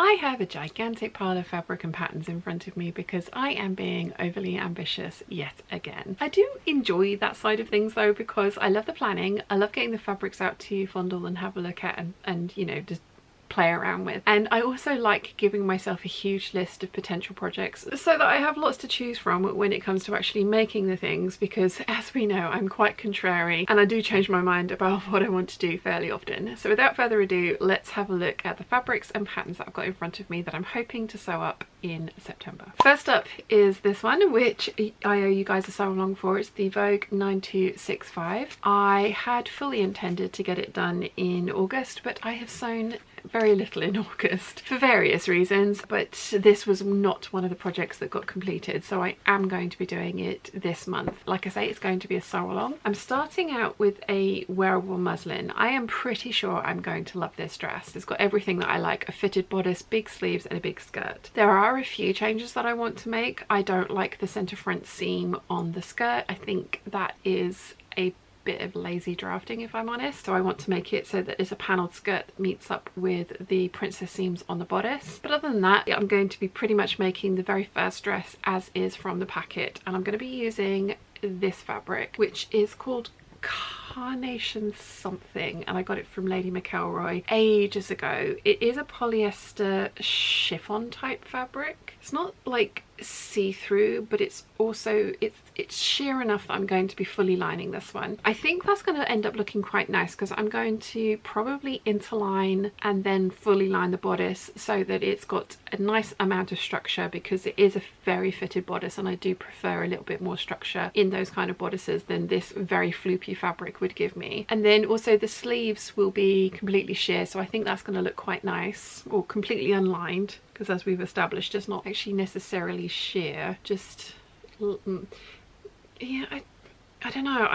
I have a gigantic pile of fabric and patterns in front of me because I am being overly ambitious yet again. I do enjoy that side of things though, because I love the planning, I love getting the fabrics out to fondle and have a look at and you know, just play around with, and I also like giving myself a huge list of potential projects so that I have lots to choose from when it comes to actually making the things, because as we know, I'm quite contrary and I do change my mind about what I want to do fairly often. So without further ado, let's have a look at the fabrics and patterns that I've got in front of me that I'm hoping to sew up in September. First up is this one, which I owe you guys a sew along for. It's the Vogue 9265. I had fully intended to get it done in August, but I have sewn very little in August for various reasons, but this was not one of the projects that got completed, so I am going to be doing it this month. Like I say, it's going to be a sew along. I'm starting out with a wearable muslin. I am pretty sure I'm going to love this dress. It's got everything that I like: a fitted bodice, big sleeves and a big skirt. There are a few changes that I want to make. I don't like the center front seam on the skirt. I think that is a bit of lazy drafting, if I'm honest, so I want to make it so that it's a panelled skirt that meets up with the princess seams on the bodice. But other than that, I'm going to be pretty much making the very first dress as is from the packet, and I'm going to be using this fabric, which is called Carnation something, and I got it from Lady McCalls ages ago. It is a polyester chiffon type fabric. It's not like see-through, but it's also it's sheer enough that I'm going to be fully lining this one. I think that's going to end up looking quite nice because I'm going to probably interline and then fully line the bodice so that it's got a nice amount of structure, because it is a very fitted bodice and I do prefer a little bit more structure in those kind of bodices than this very floopy fabric would give me. And then also the sleeves will be completely sheer, so I think that's going to look quite nice, or completely unlined, because as we've established, it's not actually necessarily sheer, just yeah, I don't know,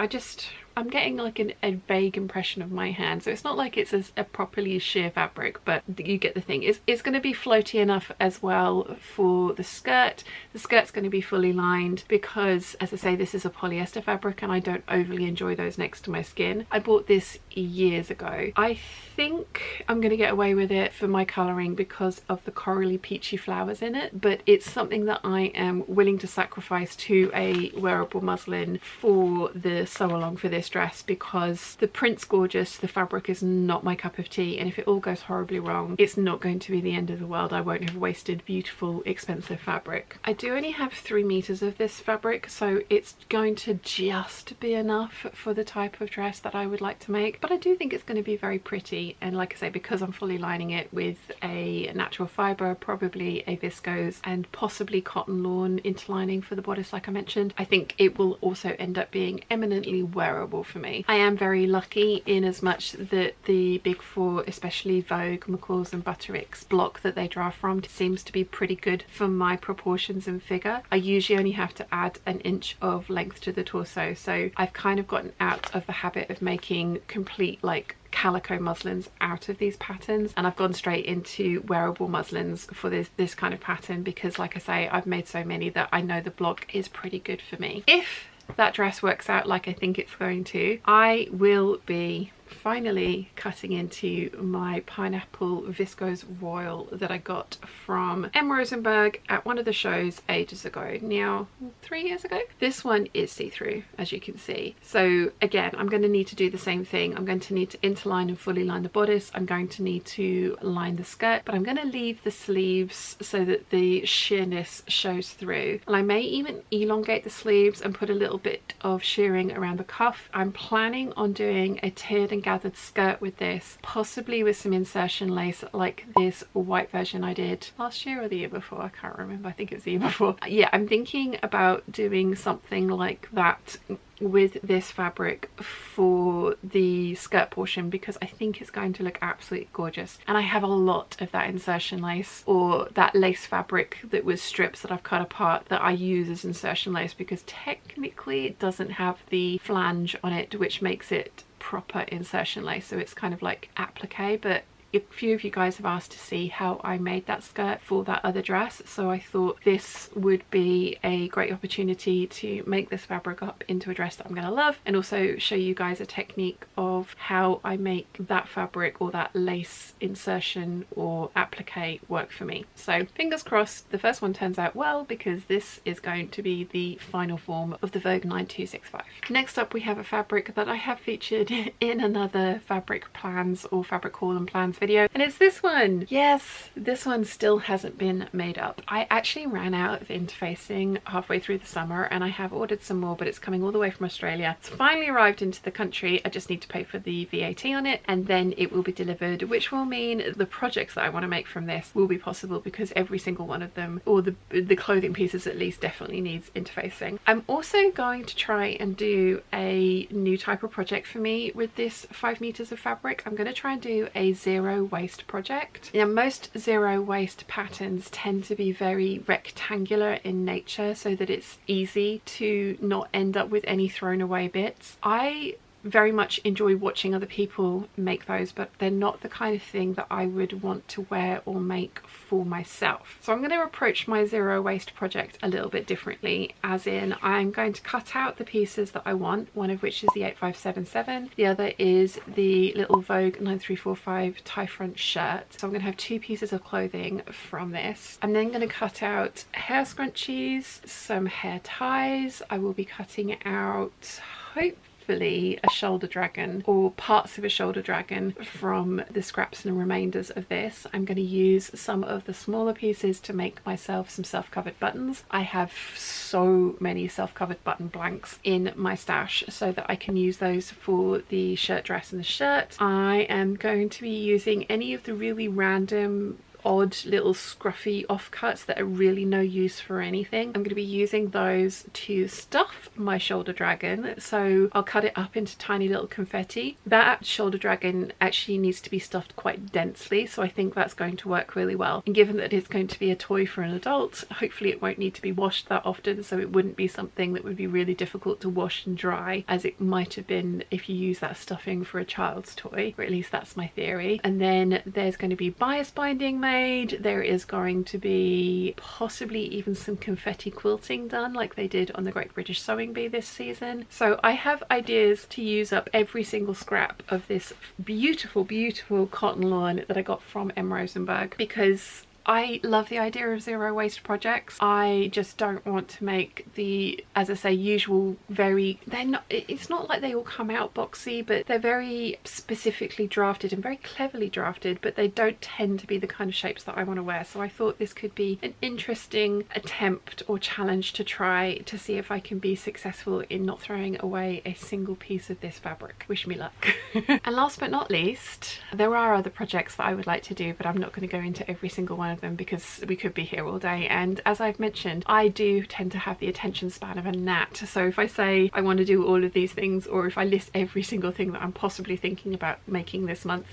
I'm getting like a vague impression of my hand, so it's not like it's a properly sheer fabric, but you get the thing. It's going to be floaty enough as well for the skirt. The skirt's going to be fully lined because, as I say, this is a polyester fabric and I don't overly enjoy those next to my skin. I bought this years ago. I think I'm going to get away with it for my colouring because of the corally peachy flowers in it, but it's something that I am willing to sacrifice to a wearable muslin for the sew along for this dress, because the print's gorgeous, the fabric is not my cup of tea, and if it all goes horribly wrong, it's not going to be the end of the world. I won't have wasted beautiful expensive fabric. I do only have 3 meters of this fabric, so it's going to just be enough for the type of dress that I would like to make, but I do think it's going to be very pretty. And like I say, because I'm fully lining it with a natural fibre, probably a viscose and possibly cotton lawn interlining for the bodice like I mentioned, I think it will also end up being eminently wearable for me. I am very lucky in as much that the big four, especially Vogue, McCalls and Butterick's block that they draw from, seems to be pretty good for my proportions and figure. I usually only have to add an inch of length to the torso, so I've kind of gotten out of the habit of making complete like calico muslins out of these patterns, and I've gone straight into wearable muslins for this kind of pattern because, like I say, I've made so many that I know the block is pretty good for me. If that dress works out like I think it's going to, I will be finally cutting into my pineapple viscose voile that I got from M. Rosenberg at one of the shows ages ago, now 3 years ago. This one is see-through, as you can see, so again I'm going to need to do the same thing. I'm going to need to interline and fully line the bodice. I'm going to need to line the skirt, but I'm going to leave the sleeves so that the sheerness shows through, and I may even elongate the sleeves and put a little bit of shearing around the cuff. I'm planning on doing a tiered and gathered skirt with this, possibly with some insertion lace like this white version I did last year or the year before, I can't remember, I think it was the year before. Yeah, I'm thinking about doing something like that with this fabric for the skirt portion because I think it's going to look absolutely gorgeous, and I have a lot of that insertion lace or that lace fabric that was strips that I've cut apart that I use as insertion lace because technically it doesn't have the flange on it, which makes it proper insertion lace, so it's kind of like applique, but a few of you guys have asked to see how I made that skirt for that other dress, so I thought this would be a great opportunity to make this fabric up into a dress that I'm going to love, and also show you guys a technique of how I make that fabric or that lace insertion or applique work for me. So fingers crossed the first one turns out well, because this is going to be the final form of the Vogue 9265. Next up we have a fabric that I have featured in another fabric plans or fabric haul and plans video, and it's this one. Yes, this one still hasn't been made up. I actually ran out of interfacing halfway through the summer and I have ordered some more, but it's coming all the way from Australia. It's finally arrived into the country. I just need to pay for the VAT on it and then it will be delivered, which will mean the projects that I want to make from this will be possible, because every single one of them, or the clothing pieces at least, definitely needs interfacing. I'm also going to try and do a new type of project for me with this 5 meters of fabric. I'm going to try and do a zero waste project. Now most zero waste patterns tend to be very rectangular in nature, so that it's easy to not end up with any thrown away bits. I very much enjoy watching other people make those, but they're not the kind of thing that I would want to wear or make for myself. So I'm going to approach my zero waste project a little bit differently, as in I'm going to cut out the pieces that I want, one of which is the 8577, the other is the little Vogue 9345 tie front shirt. So I'm going to have 2 pieces of clothing from this. I'm then going to cut out hair scrunchies, some hair ties. I will be cutting out, hopefully, a shoulder dragon or parts of a shoulder dragon from the scraps and remainders of this. I'm going to use some of the smaller pieces to make myself some self-covered buttons. I have so many self-covered button blanks in my stash so that I can use those for the shirt dress and the shirt. I am going to be using any of the really random odd little scruffy offcuts that are really no use for anything. I'm going to be using those to stuff my shoulder dragon, so I'll cut it up into tiny little confetti. That shoulder dragon actually needs to be stuffed quite densely, so I think that's going to work really well. And given that it's going to be a toy for an adult, hopefully it won't need to be washed that often, so it wouldn't be something that would be really difficult to wash and dry, as it might have been if you use that stuffing for a child's toy, or at least that's my theory. And then there's going to be bias binding made. There is going to be possibly even some confetti quilting done like they did on the Great British Sewing Bee this season. So I have ideas to use up every single scrap of this beautiful, beautiful cotton lawn that I got from M. Rosenberg, because I love the idea of zero waste projects. I just don't want to make the, as I say, usual it's not like they all come out boxy, but they're very specifically drafted and very cleverly drafted, but they don't tend to be the kind of shapes that I want to wear. So I thought this could be an interesting attempt or challenge to try to see if I can be successful in not throwing away a single piece of this fabric. Wish me luck. And last but not least, there are other projects that I would like to do, but I'm not going to go into every single one of them because we could be here all day. And as I've mentioned, I do tend to have the attention span of a gnat, so if I say I want to do all of these things, or if I list every single thing that I'm possibly thinking about making this month,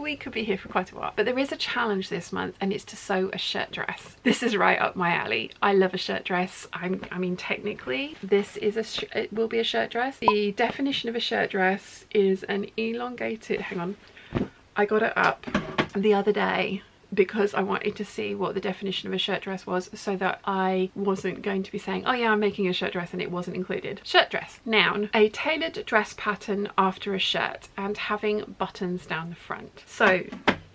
we could be here for quite a while. But there is a challenge this month, and it's to sew a shirt dress. This is right up my alley. I love a shirt dress. I mean technically this is it will be a shirt dress. The definition of a shirt dress is an elongated, hang on, I got it up the other day because I wanted to see what the definition of a shirt dress was, so that I wasn't going to be saying, oh yeah, I'm making a shirt dress and it wasn't included. Shirt dress, noun, a tailored dress pattern after a shirt and having buttons down the front. So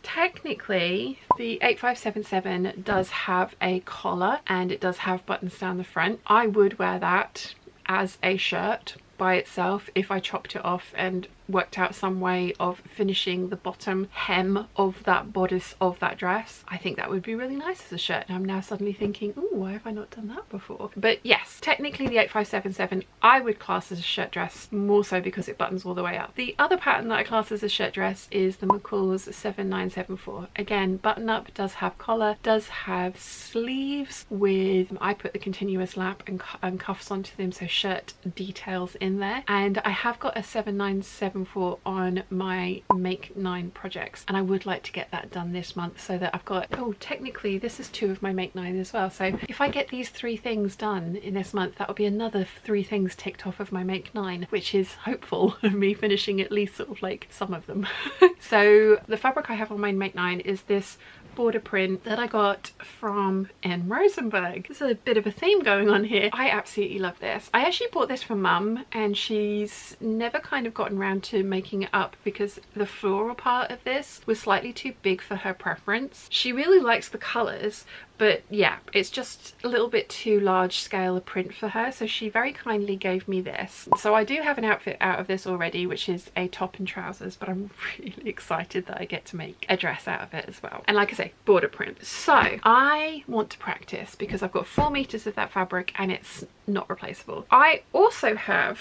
technically the 8577 does have a collar and it does have buttons down the front. I would wear that as a shirt by itself if I chopped it off and worked out some way of finishing the bottom hem of that bodice of that dress. I think that would be really nice as a shirt, and I'm now suddenly thinking, oh, why have I not done that before? But yes, technically the 8577 I would class as a shirt dress, more so because it buttons all the way up. The other pattern that I class as a shirt dress is the McCalls 7974. Again, button up, does have collar, does have sleeves with, I put the continuous lap and cuffs onto them, so shirt details in there. And I have got a 7974 on my Make 9 projects, and I would like to get that done this month, so that I've got, oh, technically this is 2 of my Make 9 as well. So if I get these 3 things done in this month, that'll be another 3 things ticked off of my make 9, which is hopeful of me finishing at least sort of like some of them. So the fabric I have on my make 9 is this border print that I got from N. Rosenberg. There's a bit of a theme going on here. I absolutely love this. I actually bought this for Mum, and she's never kind of gotten around to making it up because the floral part of this was slightly too big for her preference. She really likes the colours, but yeah, it's just a little bit too large scale a print for her, so she very kindly gave me this. So I do have an outfit out of this already, which is a top and trousers, but I'm really excited that I get to make a dress out of it as well. And like I say, border print. So I want to practice because I've got 4 meters of that fabric and it's not replaceable. I also have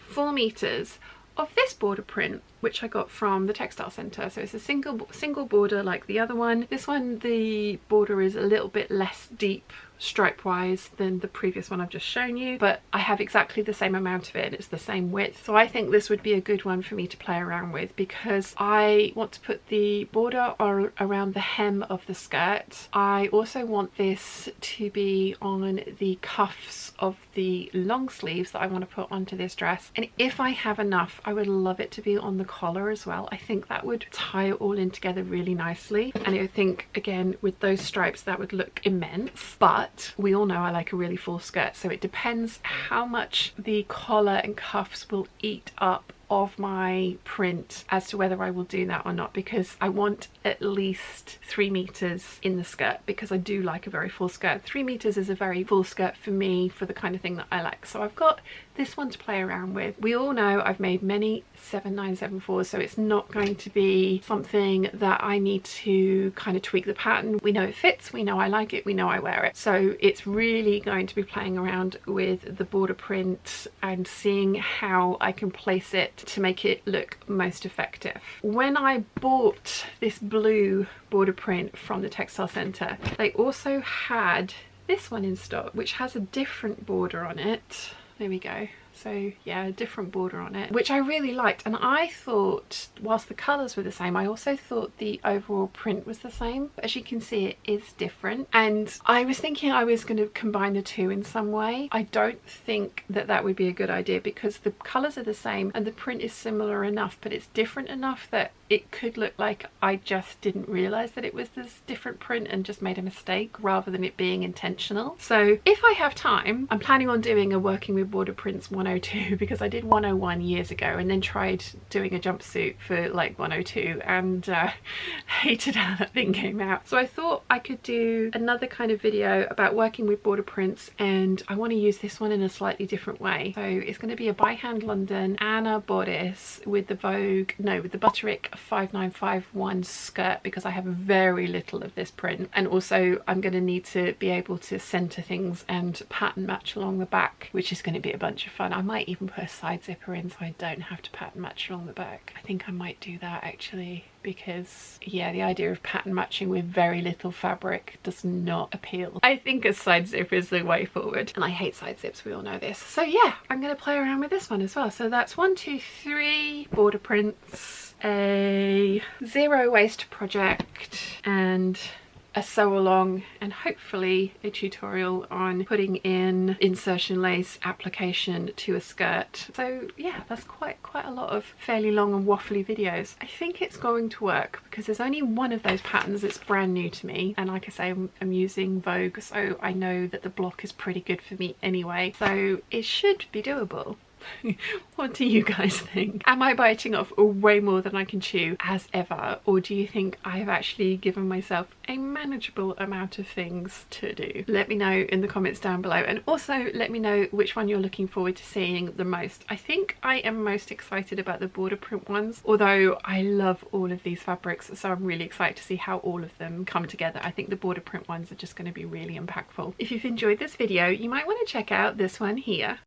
4 meters of this border print, which I got from the textile centre. So it's a single border like the other one. This one, the border is a little bit less deep stripe wise than the previous one I've just shown you, but I have exactly the same amount of it and it's the same width. So I think this would be a good one for me to play around with because I want to put the border around the hem of the skirt. I also want this to be on the cuffs of the long sleeves that I want to put onto this dress, and if I have enough, I would love it to be on the collar as well. I think that would tie it all in together really nicely, and I think again with those stripes that would look immense. But we all know I like a really full skirt, so it depends how much the collar and cuffs will eat up of my print as to whether I will do that or not, because I want at least 3 meters in the skirt because I do like a very full skirt. 3 meters is a very full skirt for me for the kind of thing that I like. So I've got this one to play around with. We all know I've made many 7974s, so it's not going to be something that I need to kind of tweak the pattern. We know it fits, we know I like it, we know I wear it. So it's really going to be playing around with the border print and seeing how I can place it to make it look most effective. When I bought this blue border print from the textile centre, they also had this one in stock, which has a different border on it. There we go. So yeah, a different border on it, which I really liked. And I thought, whilst the colours were the same, I also thought the overall print was the same. But as you can see, it is different. And I was thinking I was going to combine the two in some way. I don't think that that would be a good idea because the colours are the same and the print is similar enough, but it's different enough that it could look like I just didn't realise that it was this different print and just made a mistake rather than it being intentional. So if I have time, I'm planning on doing a Working with Border Prints 102 because I did 101 years ago and then tried doing a jumpsuit for like 102 and hated how that thing came out. So I thought I could do another kind of video about working with border prints, and I want to use this one in a slightly different way. So it's going to be a by hand London Anna bodice with the Vogue, no, with the Butterick 5951 skirt because I have very little of this print, and also I'm going to need to be able to centre things and pattern match along the back, which is going to be a bunch of fun. I might even put a side zipper in so I don't have to pattern match along the back. I think I might do that actually, because yeah, the idea of pattern matching with very little fabric does not appeal. I think a side zip is the way forward, and I hate side zips, we all know this. So yeah, I'm going to play around with this one as well. So that's 1, 2, 3 border prints, a zero waste project, and a sew along, and hopefully a tutorial on putting in insertion lace application to a skirt. So yeah, that's quite a lot of fairly long and waffly videos. I think it's going to work because there's only one of those patterns that's brand new to me, and like I say, I'm using Vogue, so I know that the block is pretty good for me anyway, so it should be doable. What do you guys think? Am I biting off way more than I can chew as ever, or do you think I have actually given myself a manageable amount of things to do? Let me know in the comments down below, and also let me know which one you're looking forward to seeing the most. I think I am most excited about the border print ones, although I love all of these fabrics, so I'm really excited to see how all of them come together. I think the border print ones are just going to be really impactful. If you've enjoyed this video, you might want to check out this one here.